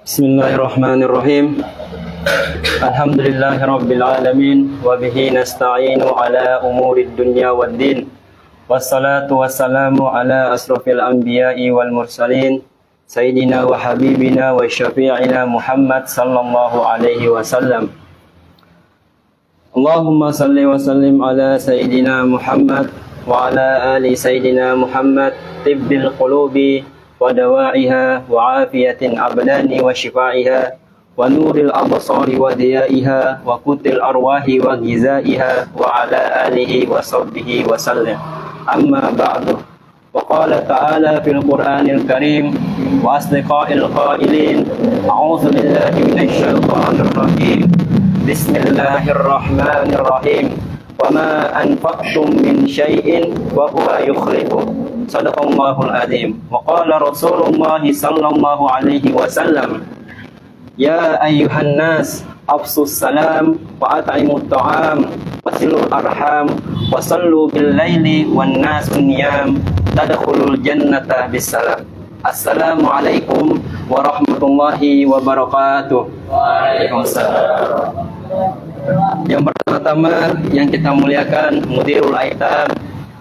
Bismillahirrahmanirrahim. Alhamdulillahirabbil alamin wa bihi nasta'inu ala umurid dunya waddin. Wassalatu wassalamu ala asrofil anbiya'i wal mursalin sayyidina wa habibina wa syafi'ina Muhammad sallallahu alaihi wasallam. Allahumma salli wa sallim ala sayyidina Muhammad wa ala ali sayyidina Muhammad tibbil qulubi wa dawa'iha wa afiyatin abdani wa shifaiha wa nuril absari wa diyaiha wa kutil arwahi wa gizaiha wa ala alihi wa sahbihi wa sallam. Amma ba'du. Wa qala ta'ala fil Qur'anil Karim wa asdiqa'il qailin a'udzu billahi minasy syaithanir rajim. Bismillahirrahmanirrahim. Wa ma anfaqtum min syai'in wa huwa yukhlifuh. Sadaqallahul azim. Wa qala Rasulullah sallallahu alaihi wasallam, ya ayyuhan nas afsus salam wa at'imut ta'am wasilul arham wa sallu bil laili wan nasu niyam tadkhulul jannata bisalam. Assalamu alaikum warahmatullahi wabarakatuh. Waalaikumsalam. Yang pertama yang kita muliakan Mudirul Aitam,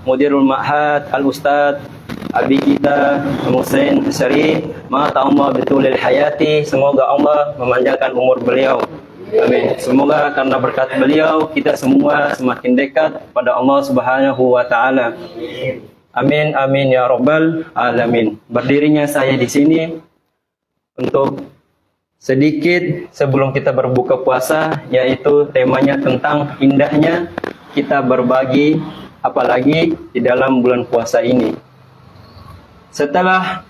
Mudirul Ma'had, Al-Ustadz Abi kita Husain Syarif, mata Allah bitulil hayati, semoga Allah memanjangkan umur beliau. Amin. Semoga karena berkat beliau kita semua semakin dekat pada Allah Subhanahu wa taala. Amin amin ya rabbal alamin. Berdirinya saya di sini untuk sedikit sebelum kita berbuka puasa, yaitu temanya tentang indahnya kita berbagi, apalagi di dalam bulan puasa ini. Setelah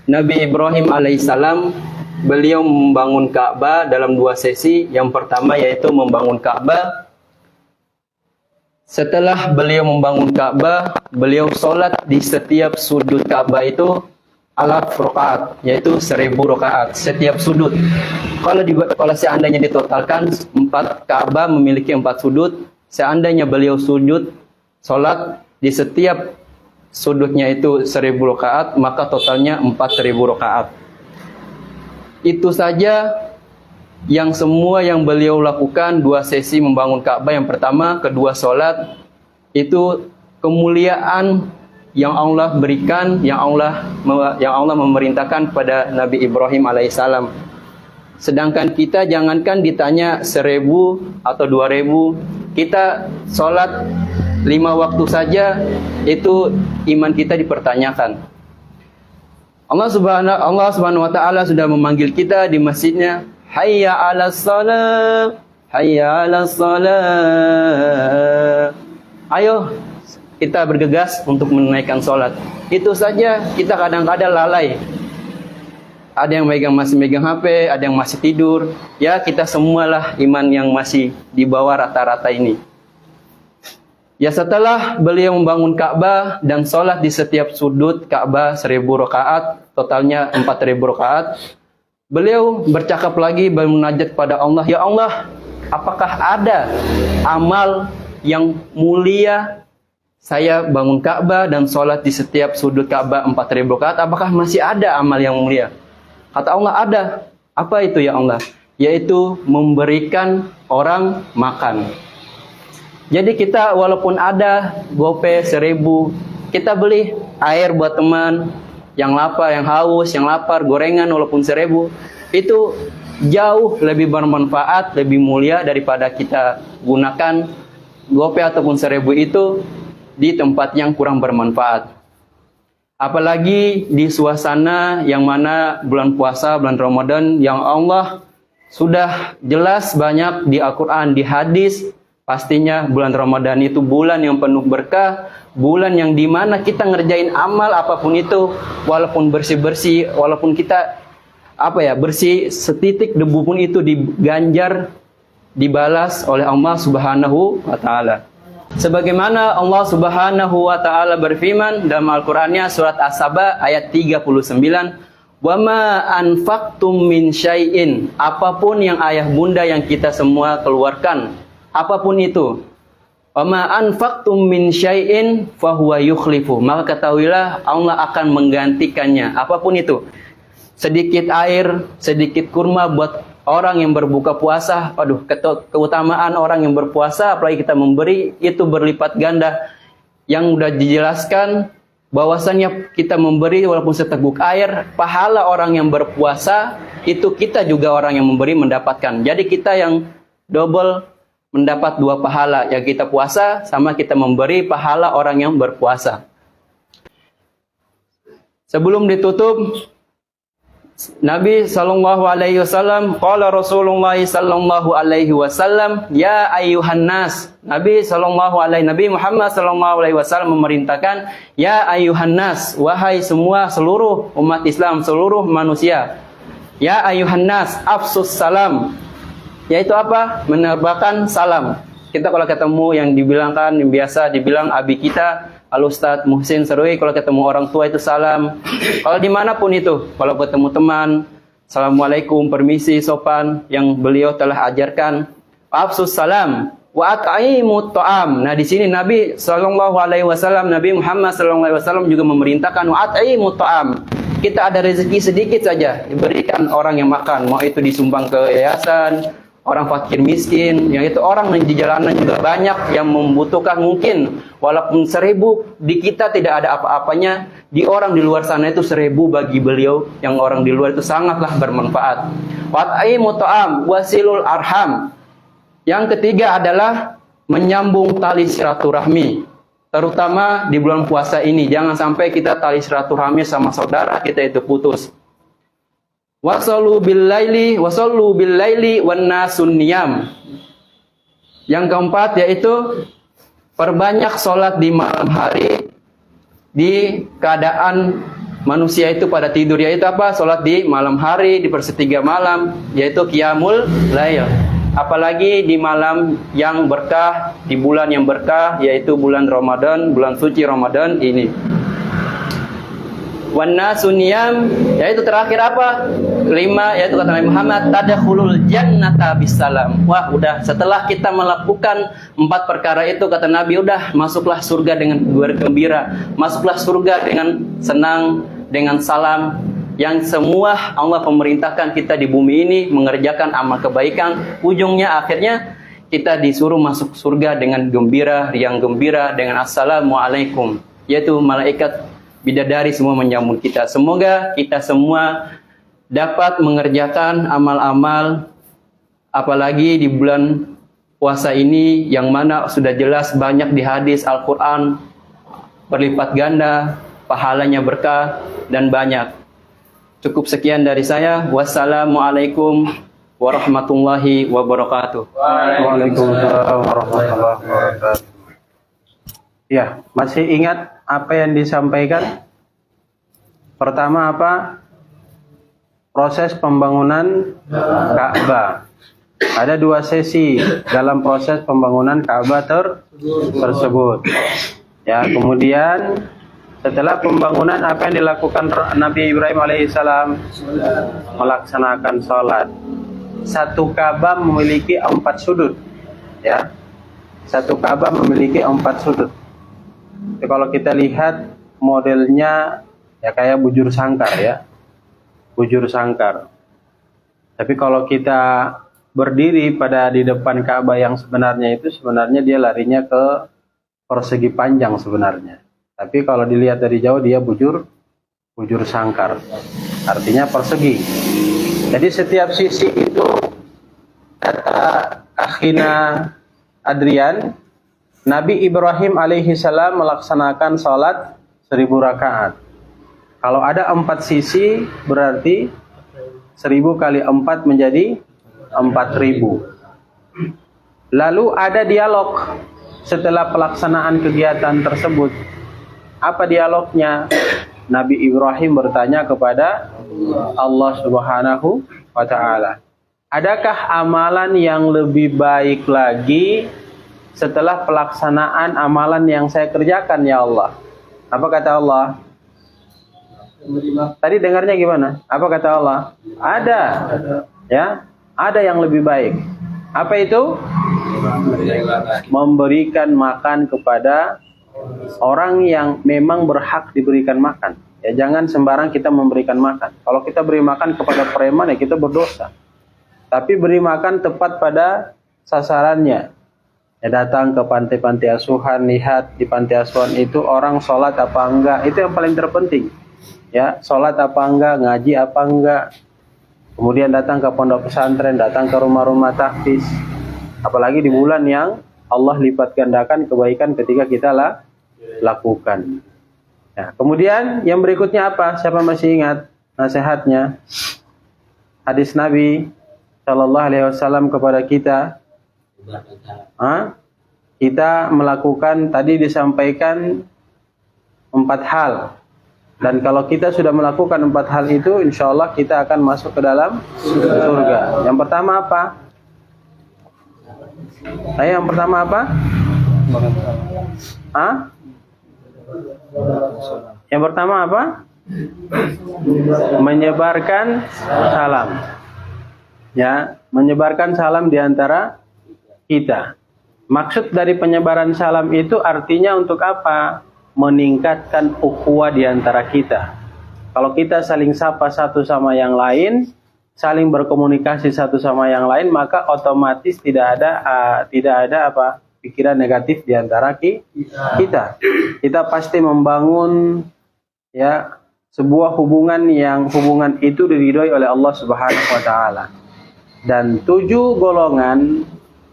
Nabi Ibrahim alaihissalam, beliau membangun Ka'bah dalam dua sesi. Yang pertama yaitu membangun Ka'bah. Setelah beliau membangun Ka'bah, beliau sholat di setiap sudut Ka'bah itu alaf rakaat, yaitu 1000 rakaat setiap sudut. Kalau seandainya ditotalkan, 4 Ka'bah memiliki 4 sudut. Seandainya beliau sujud sholat di setiap sudutnya itu 1000 rakaat, maka totalnya 4000 rakaat. Itu saja yang semua yang beliau lakukan, dua sesi membangun Ka'bah yang pertama, kedua sholat. Itu kemuliaan yang Allah berikan, yang Allah memerintahkan pada Nabi Ibrahim alaihissalam. Sedangkan kita jangankan ditanya 1000 atau 2000, kita sholat 5 waktu saja itu iman kita dipertanyakan. Allah Subhanahu wa taala sudah memanggil kita di masjidnya, hayya 'alas shalah, hayya 'alas shalah. Ayo kita bergegas untuk menunaikan sholat. Itu saja kita kadang-kadang lalai. Ada yang masih megang HP, ada yang masih tidur. Ya, kita semualah iman yang masih di bawah rata-rata ini. Ya, setelah beliau membangun Ka'bah dan sholat di setiap sudut Ka'bah 1000 rakaat, totalnya 4000 rakaat, beliau bercakap lagi, bermunajat kepada Allah, ya Allah, apakah ada amal yang mulia saya bangun Ka'bah dan sholat di setiap sudut Ka'bah 4000 rakaat, apakah masih ada amal yang mulia? Kata Allah, ada. Apa itu ya Allah? Yaitu memberikan orang makan. Jadi kita walaupun ada GoPay 1000, kita beli air buat teman yang lapar, yang haus, yang lapar, gorengan walaupun 1000, itu jauh lebih bermanfaat, lebih mulia daripada kita gunakan GoPay ataupun 1000 itu di tempat yang kurang bermanfaat. Apalagi di suasana yang mana bulan puasa, bulan Ramadan, yang Allah sudah jelas banyak di Al-Quran, di hadis, pastinya bulan Ramadan itu bulan yang penuh berkah, bulan yang dimana kita ngerjain amal apapun itu, walaupun bersih-bersih, walaupun kita bersih setitik debu pun itu diganjar, dibalas oleh Allah Subhanahu wa taala. Sebagaimana Allah Subhanahu wa taala berfirman dalam Al-Qur'annya surat As-Saba ayat 39, "Wa ma anfaqtum min syai'in", apapun yang ayah bunda yang kita semua keluarkan, apapun itu, "Wa ma anfaqtum min syai'in fa huwa yukhlifu", maka ketahuilah Allah akan menggantikannya, apapun itu. sedikit air, sedikit kurma buat orang yang berbuka puasa. Aduh, keutamaan orang yang berpuasa, apalagi kita memberi, itu berlipat ganda. Yang udah dijelaskan bahwasannya kita memberi walaupun seteguk air, pahala orang yang berpuasa, itu kita juga orang yang memberi mendapatkan. Jadi kita yang double mendapat 2 pahala, yang kita puasa sama kita memberi pahala orang yang berpuasa. Sebelum ditutup, Nabi sallallahu alaihi wasallam, qala Rasulullah sallallahu alaihi wasallam, ya ayyuhan nas. Nabi Muhammad sallallahu alaihi wasallam memerintahkan, ya ayyuhan nas, wahai semua seluruh umat Islam, seluruh manusia. Ya ayyuhan nas, afsus salam. Yaitu apa? Menebarkan salam. Kita kalau ketemu yang biasa dibilang abi kita, Al-Ustadz Muhsin Serui, kalau ketemu orang tua itu salam. Kalau dimanapun itu, kalau ketemu teman, assalamualaikum, permisi, sopan, yang beliau telah ajarkan. Afsus salam, wa at'imut ta'am. Nah di sini Nabi Sallallahu Alaihi Wasallam, Nabi Muhammad Sallallahu Alaihi Wasallam juga memerintahkan wa at'imut ta'am. Kita ada rezeki sedikit saja, diberikan orang yang makan, mau itu disumbang ke yayasan, orang fakir miskin, yang itu orang di jalanan juga banyak yang membutuhkan. Mungkin walaupun 1000 di kita tidak ada apa-apanya, di orang di luar sana itu 1000 bagi beliau, yang orang di luar itu sangatlah bermanfaat. Wat'aimu ta'am wasilul arham. Yang ketiga adalah menyambung tali silaturahmi, terutama di bulan puasa ini. Jangan sampai kita tali silaturahmi sama saudara kita itu putus. Wasallu bil laili wan nasun niyam. Yang keempat yaitu perbanyak sholat di malam hari di keadaan manusia itu pada tidur. Yaitu apa? Sholat di malam hari, di persetiga malam, yaitu qiyamul lail. Apalagi di malam yang berkah, di bulan yang berkah, yaitu bulan Ramadan, bulan suci Ramadan ini. Wan nasun niyam, yaitu terakhir apa? 5, yaitu kata Nabi Muhammad, tadkhulul jannata bisalam. Wah, udah setelah kita melakukan 4 perkara itu, kata Nabi, udah masuklah surga dengan bergembira, masuklah surga dengan senang, dengan salam. Yang semua Allah memerintahkan kita di bumi ini mengerjakan amal kebaikan, ujungnya akhirnya kita disuruh masuk surga dengan gembira, riang gembira, dengan assalamualaikum, yaitu malaikat bidadari semua menyambut kita. Semoga kita semua dapat mengerjakan amal-amal, apalagi di bulan puasa ini, yang mana sudah jelas banyak di hadis Al-Quran, berlipat ganda, pahalanya berkah, dan banyak. Cukup sekian dari saya. Wassalamualaikum warahmatullahi wabarakatuh. Waalaikumsalam warahmatullahi wabarakatuh. Ya, masih ingat apa yang disampaikan? Pertama apa? Proses pembangunan Ka'bah. Ada 2 sesi dalam proses pembangunan Ka'bah tersebut. Ya, kemudian setelah pembangunan apa yang dilakukan Nabi Ibrahim alaihissalam? Melaksanakan sholat. Satu Ka'bah memiliki 4 sudut. Ya, satu Ka'bah memiliki 4 sudut. Jadi kalau kita lihat modelnya ya kayak bujur sangkar ya, bujur sangkar. Tapi kalau kita berdiri di depan Ka'bah yang sebenarnya itu, sebenarnya dia larinya ke persegi panjang sebenarnya. Tapi kalau dilihat dari jauh dia bujur sangkar, artinya persegi. Jadi setiap sisi itu, kata Akhina Adrian, Nabi Ibrahim alaihissalam melaksanakan sholat 1000 rakaat. Kalau ada 4 sisi, berarti 1000 kali 4 menjadi 4000. Lalu ada dialog setelah pelaksanaan kegiatan tersebut. Apa dialognya? Nabi Ibrahim bertanya kepada Allah Subhanahu wa ta'ala, adakah amalan yang lebih baik lagi setelah pelaksanaan amalan yang saya kerjakan ya Allah? Apa kata Allah? Tadi dengarnya gimana? Apa kata Allah? Ada. Ya, ada yang lebih baik. Apa itu? Memberikan makan kepada Orang yang memang berhak diberikan makan. Ya, jangan sembarang kita memberikan makan. Kalau kita beri makan kepada preman, ya kita berdosa. Tapi beri makan tepat pada sasarannya. Ya, datang ke panti-panti asuhan, lihat di panti asuhan itu orang sholat apa enggak. Itu yang paling terpenting. Ya, sholat apa enggak, ngaji apa enggak. Kemudian datang ke pondok pesantren, datang ke rumah-rumah tahfiz. Apalagi di bulan yang Allah lipat gandakan kebaikan ketika kita lakukan. Ya, kemudian yang berikutnya apa? Siapa masih ingat nasihatnya? Hadis Nabi Shallallahu Alaihi Wasallam kepada kita. Kita melakukan, tadi disampaikan 4 hal. Dan kalau kita sudah melakukan 4 hal itu, insya Allah kita akan masuk ke dalam surga. Yang pertama apa? Yang pertama apa? Yang pertama apa? Menyebarkan salam. Ya, menyebarkan salam di antara kita. Maksud dari penyebaran salam itu artinya untuk apa? Meningkatkan ukhuwah di antara kita. Kalau kita saling sapa satu sama yang lain, saling berkomunikasi satu sama yang lain, maka otomatis tidak ada pikiran negatif di antara kita. Kita pasti membangun ya sebuah hubungan yang hubungan itu diridhoi oleh Allah Subhanahu wa taala. Dan 7 golongan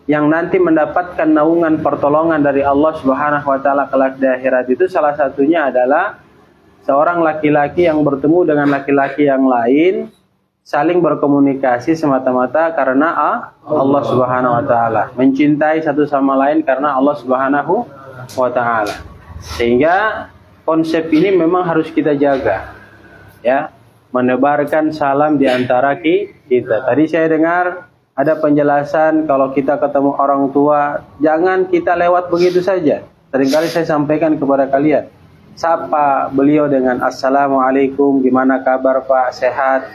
yang nanti mendapatkan naungan pertolongan dari Allah Subhanahu wa taala kelak di akhirat itu salah satunya adalah seorang laki-laki yang bertemu dengan laki-laki yang lain, saling berkomunikasi semata-mata karena Allah Subhanahu wa taala, mencintai satu sama lain karena Allah Subhanahu wa taala. Sehingga konsep ini memang harus kita jaga. Ya, menebarkan salam di antara kita. Tadi saya dengar ada penjelasan kalau kita ketemu orang tua, jangan kita lewat begitu saja. Seringkali saya sampaikan kepada kalian, sapa beliau dengan assalamualaikum, gimana kabar Pak, sehat?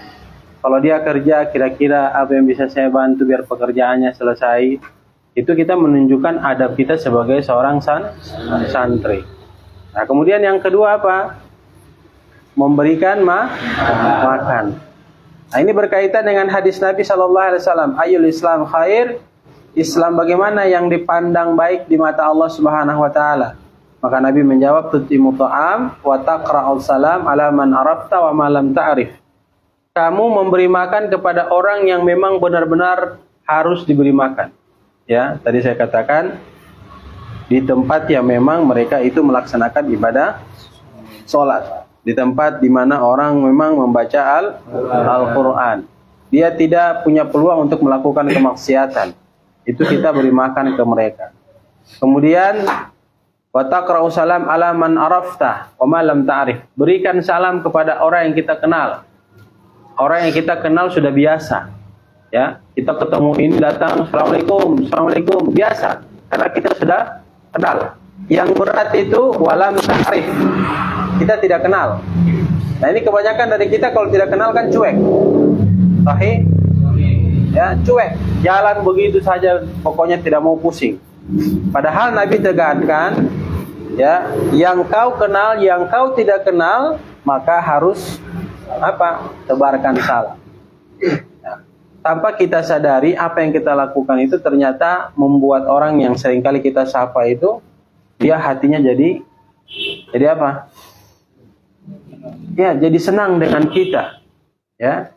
Kalau dia kerja, kira-kira apa yang bisa saya bantu biar pekerjaannya selesai? Itu kita menunjukkan adab kita sebagai seorang santri. Nah, kemudian yang kedua apa? Memberikan makan. Nah, ini berkaitan dengan hadis Nabi Shallallahu Alaihi Wasallam. Ayul Islam khair. Islam bagaimana yang dipandang baik di mata Allah Subhanahu Wa Taala. Maka Nabi menjawab, tutimu ta'am wa taqra'ul salam ala man arafta wa ma lam ta'rif. Kamu memberi makan kepada orang yang memang benar-benar harus diberi makan. Ya, tadi saya katakan di tempat yang memang mereka itu melaksanakan ibadah sholat. Di tempat di mana orang memang membaca Al-Quran. Dia tidak punya peluang untuk melakukan kemaksiatan. Itu kita beri makan ke mereka. Kemudian wa taqra'u salam ala man arafta wa ma lam ta'rif. Berikan salam kepada orang yang kita kenal. Orang yang kita kenal sudah biasa. Ya, kita ketemu ini datang assalamualaikum, biasa. Karena kita sudah kenal. Yang berat itu walam ta'rif. Kita tidak kenal. Nah, ini kebanyakan dari kita kalau tidak kenal kan cuek. Sahih? Ya, cuek. Jalan begitu saja, pokoknya tidak mau pusing. Padahal Nabi tegaskan, ya, yang kau kenal, yang kau tidak kenal, maka harus apa? Tebarkan salam. Ya. Tanpa kita sadari apa yang kita lakukan itu ternyata membuat orang yang seringkali kita sapa itu dia hatinya jadi apa? Ya, jadi senang dengan kita. Ya.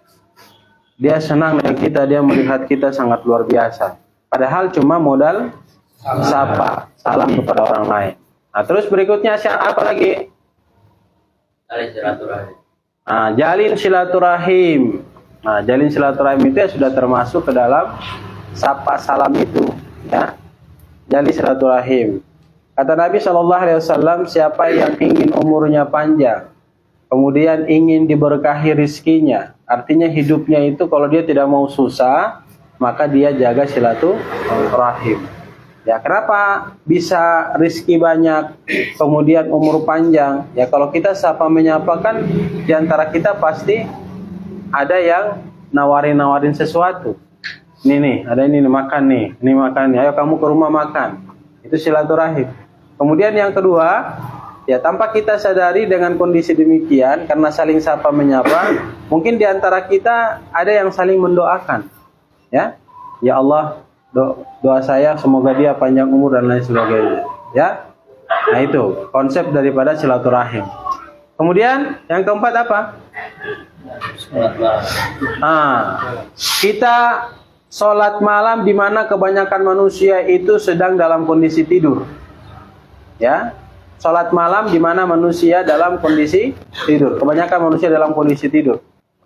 Dia senang dengan kita, dia melihat kita sangat luar biasa. Padahal cuma modal sapa, salam kepada orang lain. Nah, terus berikutnya apa lagi? Jalin silaturahim. Nah, jalin silaturahim. Nah, jalin silaturahim itu ya sudah termasuk ke dalam sapa salam itu, ya. Jalin silaturahim. Kata Nabi SAW, siapa yang ingin umurnya panjang, kemudian ingin diberkahi rizkinya, artinya hidupnya itu kalau dia tidak mau susah, maka dia jaga silaturahim. Ya, kenapa bisa rizki banyak, kemudian umur panjang? Ya, kalau kita sapa menyapa kan di antara kita pasti ada yang nawarin sesuatu. Ini nih, ada ini nih, makan nih, ini makan nih. Ayo kamu ke rumah makan. Itu silaturahim. Kemudian yang kedua, ya tanpa kita sadari dengan kondisi demikian, karena saling sapa menyapa, mungkin di antara kita ada yang saling mendoakan. Ya, ya Allah, doa saya semoga dia panjang umur dan lain sebagainya. Ya, nah itu konsep daripada silaturahim. Kemudian yang keempat apa? Kita sholat malam di mana kebanyakan manusia itu sedang dalam kondisi tidur. Ya, sholat malam di mana manusia dalam kondisi tidur. Kebanyakan manusia dalam kondisi tidur.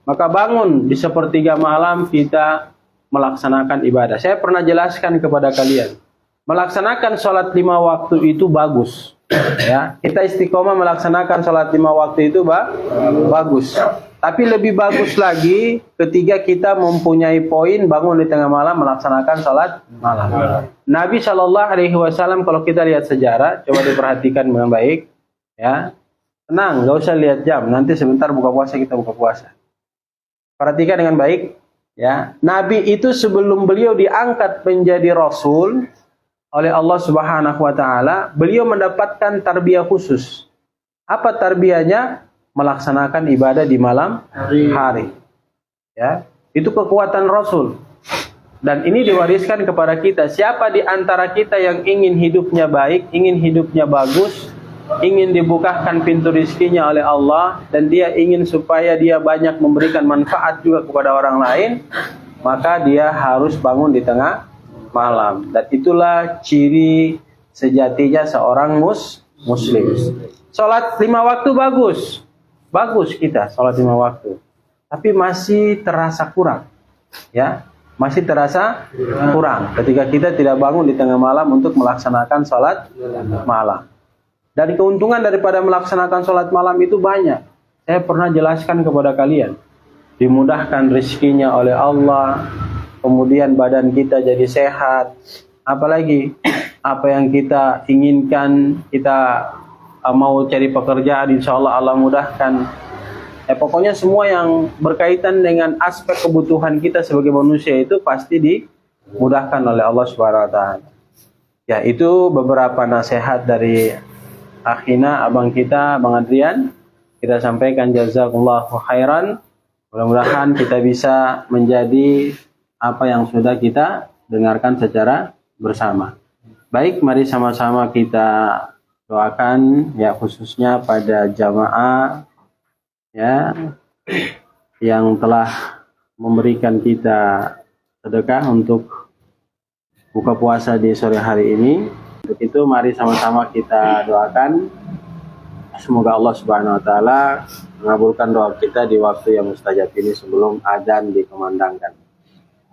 Maka bangun di sepertiga malam kita melaksanakan ibadah. Saya pernah jelaskan kepada kalian, melaksanakan sholat 5 waktu itu bagus. Ya, kita istiqomah melaksanakan sholat 5 waktu itu bagus. Tapi lebih bagus lagi ketika kita mempunyai poin bangun di tengah malam melaksanakan sholat malam. Nabi Shallallahu Alaihi Wasallam, kalau kita lihat sejarah, coba diperhatikan dengan baik. Ya, tenang, nggak usah lihat jam. Nanti sebentar buka puasa kita buka puasa. Perhatikan dengan baik. Ya, Nabi itu sebelum beliau diangkat menjadi Rasul oleh Allah Subhanahu Wa Taala, beliau mendapatkan tarbiyah khusus. Apa tarbiyahnya? Melaksanakan ibadah di malam hari. Ya, itu kekuatan Rasul. Dan ini diwariskan kepada kita. Siapa di antara kita yang ingin hidupnya baik, ingin hidupnya bagus, ingin dibukakan pintu rizkinya oleh Allah, dan dia ingin supaya dia banyak memberikan manfaat juga kepada orang lain, maka dia harus bangun di tengah malam. Dan itulah ciri sejatinya seorang muslim. Sholat 5 waktu bagus. Bagus kita sholat 5 waktu. Tapi masih terasa kurang. Ya, masih terasa kurang ketika kita tidak bangun di tengah malam untuk melaksanakan sholat malam. Dari keuntungan daripada melaksanakan sholat malam itu banyak. Saya pernah jelaskan kepada kalian. Dimudahkan rezekinya oleh Allah. Kemudian badan kita jadi sehat. Apalagi apa yang kita inginkan, kita mau cari pekerjaan, insya Allah Allah mudahkan. Pokoknya semua yang berkaitan dengan aspek kebutuhan kita sebagai manusia itu pasti dimudahkan oleh Allah Subhanahu Wa Taala. Ya, itu beberapa nasihat dari akhina, abang kita, Bang Adrian. Kita sampaikan jazakumullahu khairan. Mudah-mudahan kita bisa menjadi apa yang sudah kita dengarkan secara bersama. Baik, mari sama-sama kita doakan ya, khususnya pada jamaah ya yang telah memberikan kita sedekah untuk buka puasa di sore hari ini. Untuk itu mari sama-sama kita doakan semoga Allah Subhanahu Wa Taala mengabulkan doa kita di waktu yang mustajab ini sebelum adzan dikumandangkan.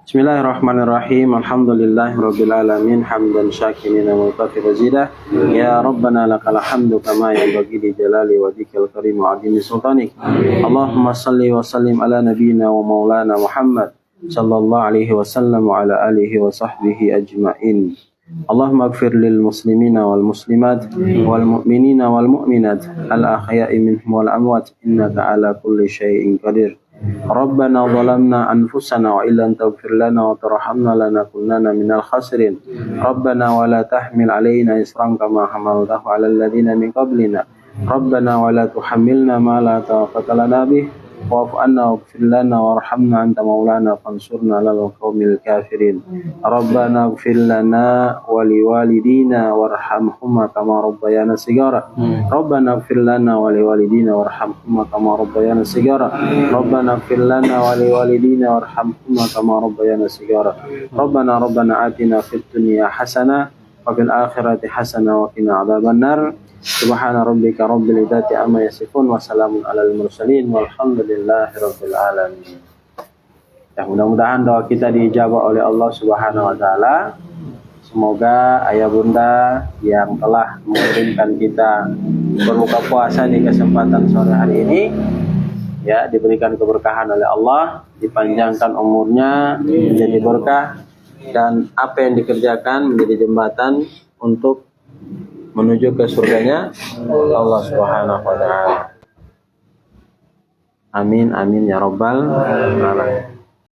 Bismillahirrahmanirrahim. Alhamdulillahirabbil alamin hamdan syakirin wa mukaffir zidah. Ya Rabbana lakal hamdu kama yanbaghi li jalali wajhikal karim wa 'azimi sultanik. Allahumma shalli wa sallim ala nabiyyina wa maulana Muhammad sallallahu alaihi wasallam wa ala alihi wa sahbihi ajma'in. Allahumma ighfir lil muslimina wal muslimat wal mu'minina wal mu'minat al ahya'i minhum wal amwat innaka ala kulli syai'in qadir. Rabbana zalamna anfusana wa illam taghfir lana wa tarhamna lanakunanna minal khasirin. Rabbana wa la tahmil alaina isran kama hamaltahu 'alal ladzina min qablina. Rabbana wa la tuhammilna ma la taqata lana bih wa'fu 'anna waghfir lana warhamna anta maulana fansurna 'alal qaumil kafirin. Rabbana ighfir lana wa liwalidina warhamhuma kama rabbayana shighara. Rabbana ighfir lana wa liwalidina warhamhuma kama rabbayana shighara. Rabbana ighfir lana wa liwalidina warhamhuma kama rabbayana shighara. Rabbana atina fid dunya hasanah wa fil akhirati hasanah wa qina adzabannar. Subhana rabbika rabbil izzati amma yasifun wa salamun alal mursalin walhamdulillahi rabbil alamin. Ya, mudah-mudahan doa kita diijabah oleh Allah Subhanahu Wa Taala. Semoga ayah bunda yang telah mengirimkan kita berbuka puasa di kesempatan sore hari ini ya diberikan keberkahan oleh Allah, dipanjangkan umurnya menjadi berkah, dan apa yang dikerjakan menjadi jembatan untuk menuju ke surganya Allah Subhanahu Wa Taala. Amin amin ya rabbal alamin.